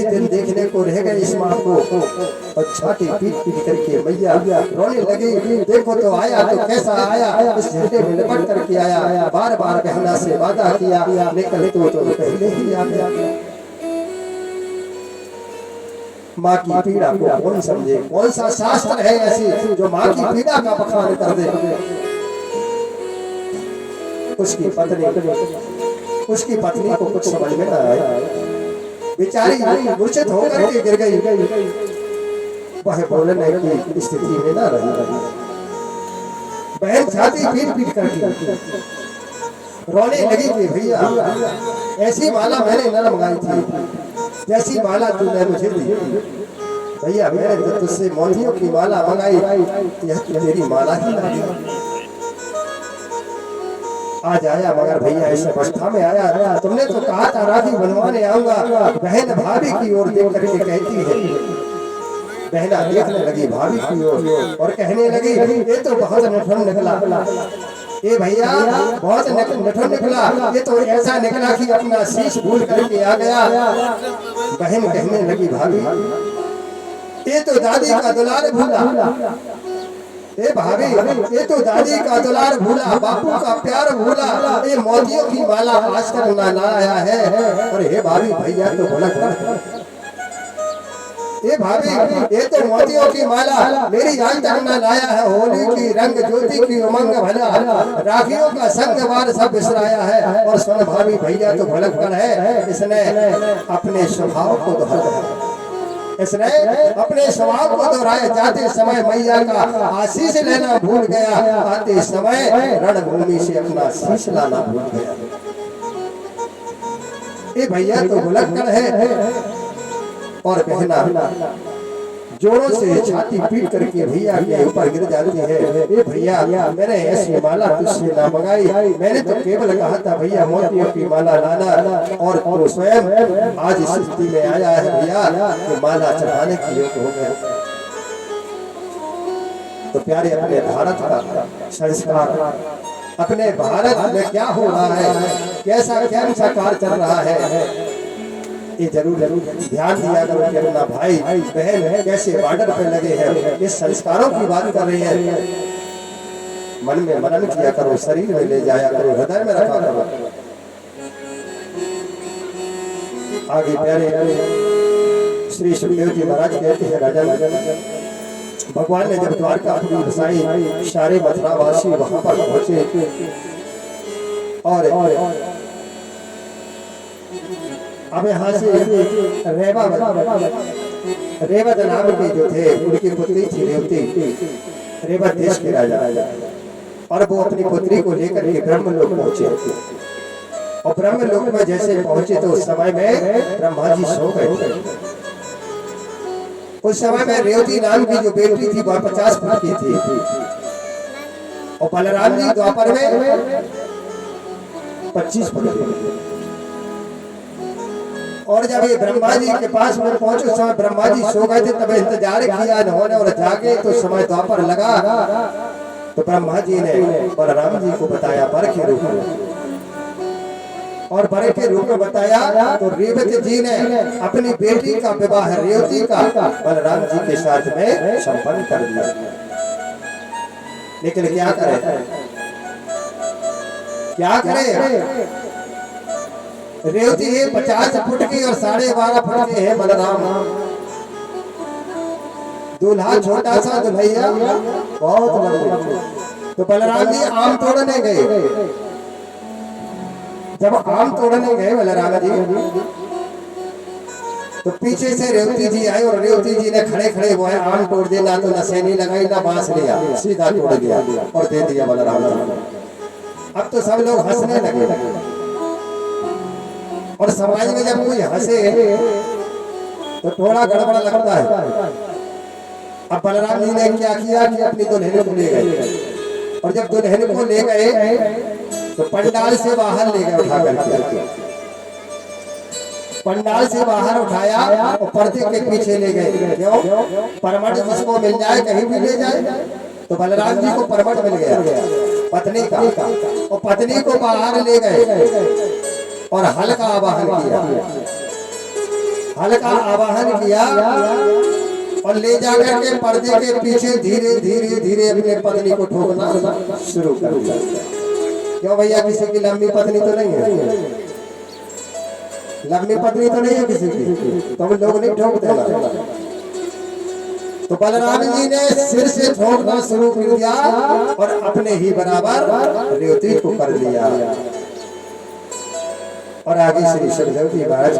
दिन देखने को रह गए इस माँ को। और छाती पीट पीट करके मैया रोने लगी। देखो तो आया तो कैसा आया, इस झंडे में लिपट करके आया। बार बार बहना से वादा किया, निकल तो पहले ही आ गया। माँ की पीड़ा को कौन समझे? कौन सा शास्त्र है ऐसी जो माँ की पीड़ा का बखान कर दे? उसकी पत्नी को कुछ समझ में न आया। बेचारी मूर्छित होकर के गिर गई। वह बोलने की स्थिति में न रही। बहन छाती पीट पीट करके रोने लगी कि भैया ऐसी माला मैंने न मंगाई थी जैसी माला तूने मुझे दी। भैया मैंने तो तुझसे मोतियों की माला मंगाई, यह तेरी माला ही नहीं। आज आया मगर भैया इस अवस्था में आया। तुमने तो कहा था राखी बनवाने आऊंगा। बहन भाभी की ओर देख करके कहती है। बहना देखने लगी भाभी की ओर और कहने लगी ये तो बहुत नठुन निकला। ये भैया बहुत नठुन निकला। ये तो ऐसा निकला कि अपना शीश भूल करके आ गया। बहन कहने लगी भाभी ये तो दादी का दुलार भूला। ए भाभी ये तो दादी का दुलार भूला, बापू का प्यार भूला। ये मोतियों की माला आज तक ना आया है। और हे भाभी भैया तो भुलक। ए भाभी ये तो मोतियों की माला मेरी आज तक ना लाया है। होली की रंग ज्योति की उमंग भला, राखियों का संगवार सब बिसराया है। और सुन भाभी भैया तो भुलक कर है। इसने अपने स्वभाव को दोहराया। इसने अपने स्वभाव को दोहराया। जाते समय मैया का आशीष लेना भूल गया, आते समय रणभूमि से अपना शीश लाना भूल गया। ये भैया तो भुलक्कड़ है। और बहना जोरों से छाती पीट करके भैया के ऊपर गिर जाती है। ये भैया मैंने ऐसी माला तुझसे ना मंगाई। मैंने तो केवल कहा था भैया मोतियों की माला लाना, और तो स्वयं आज इस स्थिति में आया है भैया कि माला चढ़ाने की योग हो गया। तो प्यारे अपने भारत का संस्कार, अपने भारत में क्या हो रहा है, कैसा क्या कार्य चल रहा है, ये जरूर ध्यान दिया करो कि अपना भाई बहन है कैसे बॉर्डर पे लगे हैं। इस संस्कारों की बात कर रही है। मन में मनन किया करो, शरीर में ले जाया करो, हृदय में रखा करो। आगे प्यारे श्री सुखदेव जी महाराज कहते हैं राजा भगवान ने जब द्वारकापुरी बसाई, सारे मथुरावासी वहां पर पहुंचे और अब यहाँ से रेवत नाम के जो थे उनकी पुत्री थी रेवती, रेवत देश के राजा। और वो अपनी पुत्री को लेकर के ब्रह्मलोक पहुंचे। और ब्रह्मलोक में जैसे पहुंचे तो उस समय में ब्रह्मा जी सो गए। उस समय में रेवती नाम की जो बेटी थी वह 50 फुट की थी। और बलराम जी द्वापर में 25 फुट की। और जब ये ब्रह्मा जी के पास में पहुंचे उस समय ब्रह्मा जी सो गए थे। तब इंतजार किया इन्होंने और जागे तो समय द्वापर लगा। तो ब्रह्मा जी ने बलराम जी को बताया बर के रूप में, और बड़े के रूप में बताया। तो रेवती जी ने अपनी बेटी का विवाह रेवती का बलराम जी के साथ में संपन्न कर दिया। लेकिन क्या करे रेवती है 50 फुट की और 12.5 फुट के है बलराम। दूल्हा छोटा सा, दुल्हैया बहुत लंबी। तो बलराम जी आम तोड़ने गए। जब आम तोड़ने गए बलराम जी तो पीछे से रेवती जी आई। और रेवती जी ने खड़े खड़े वो है आम तोड़ दिया, ना तो नसेनी लगाई ना बांस लिया, सीधा तोड़ दिया और दे दिया बलराम जी। अब तो सब लोग हंसने लगे। और समाज में जब कोई हंसे तो थोड़ा गड़बड़ लगता है। अब बलराम जी ने क्या किया कि अपनी दुल्हन को ले गए। और जब दुल्हन को ले गए तो पंडाल से बाहर ले गए उठा करके। पंडाल से बाहर उठाया और पर्दे के पीछे ले गए। क्यों? परमठ जिसको मिल जाए कहीं भी ले जाए। तो बलराम जी को परमठ मिल गया पत्नी का, और पत्नी को बाहर ले गए और हल का आवाहन किया। हल्का आवाहन किया और ले जाकर के पर्दे के पीछे धीरे धीरे धीरे अपने पत्नी को ठोकना शुरू कर दिया। क्यों भैया, किसी की लंबी पत्नी तो नहीं है? लंबी पत्नी तो नहीं है किसी की, तो हम लोग नहीं ठोकते ना। तो बलराम जी ने सिर से ठोकना शुरू कर दिया और अपने ही बराबर रेवती को कर लिया। और आगे श्री सुखदेव जी महाराज